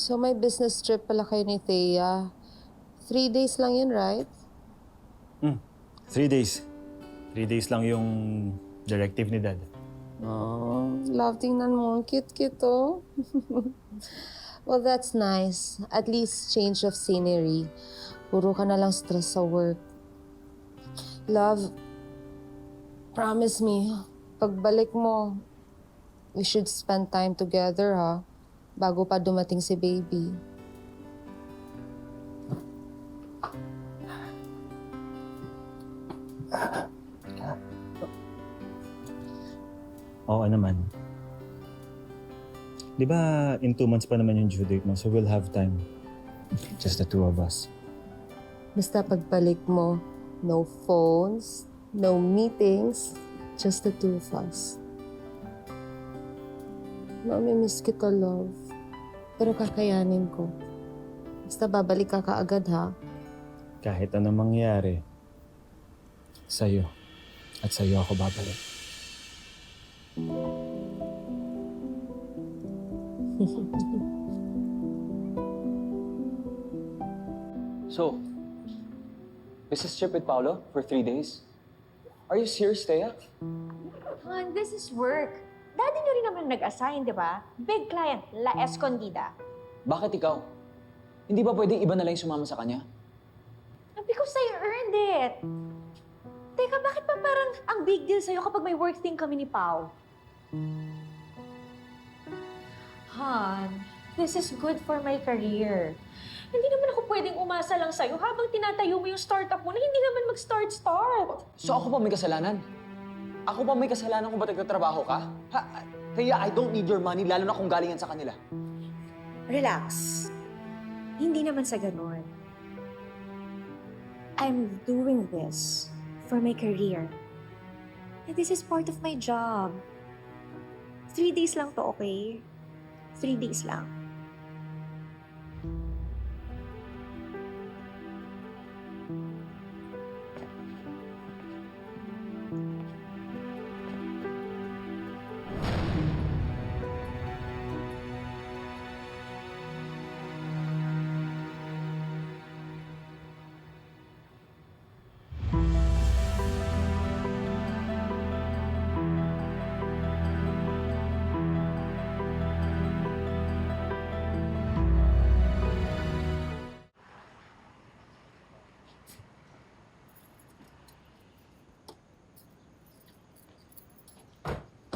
So may business trip pala kayo ni Thea. 3 days lang yun, right? 3 days. 3 days lang yung directive ni Dad. Oh, love tingnan mo. Cute-cute, oh. Well, that's nice. At least change of scenery. Puro ka na lang stress sa work. Love, promise me, pagbalik mo, we should spend time together, ha? Bago pa dumating si baby. Oo naman. Di ba in 2 months pa naman yung due date mo, so we'll have time. Just the 2 of us. Basta pagbalik mo, no phones, no meetings, just the 2 of us. Mamimiss kita, love. Pero kakayanin ko. Basta babalik ka kaagad, ha? Kahit anong mangyari, sa'yo at sa'yo ako babalik. So, business trip with Paolo for 3 days? Are you serious, Thea? Han, this is work. Daddy nyo rin naman nag-assign, di ba? Big client, La Escondida. Bakit ikaw? Hindi ba pwedeng iba na lang yung sumama sa kanya? Because I earned it. Teka, bakit pa parang ang big deal sa'yo kapag may work thing kami ni Pao? Han, this is good for my career. Hindi naman ako pwedeng umasa lang sa'yo habang tinatayo mo yung startup mo na hindi naman mag-start-start. So ako pa may kasalanan? Ako pa may kasalanan kung ba't nagtatrabaho ka? Ha? Thea, I don't need your money, lalo na kung galing yan sa kanila. Relax. Hindi naman sa ganun. I'm doing this for my career. And this is part of my job. 3 days lang to, okay? 3 days lang.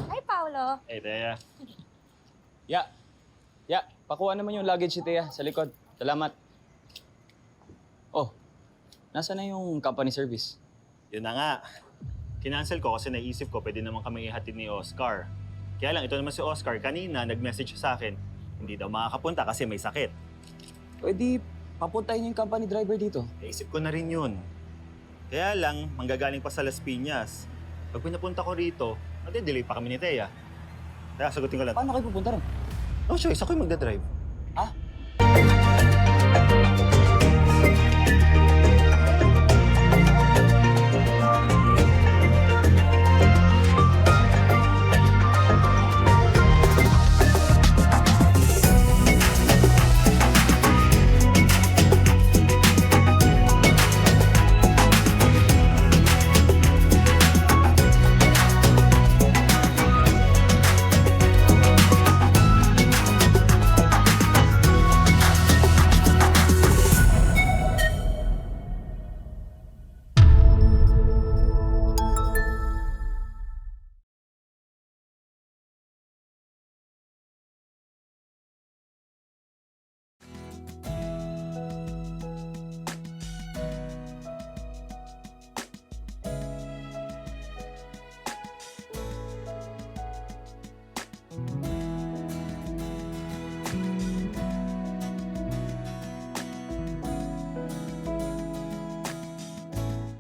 Hi, Paolo. Hey, Thea. Ya, pakuha naman yung luggage si Thea sa likod. Salamat. Oh, nasa na yung company service? Yun na nga. Kinancel ko kasi naisip ko pwede naman kami ihatid ni Oscar. Kaya lang, ito naman si Oscar. Kanina, nag-message sa akin. Hindi daw makakapunta kasi may sakit. Pwede papuntahin yung company driver dito. Naisip ko na rin yun. Kaya lang, manggagaling pa sa Las Piñas. Pag pinapunta ko rito, nade-delay pa kami ni Thea. Kaya sagutin ko lang. Paano kayo pupunta ron? No choice, ako yung magdadrive.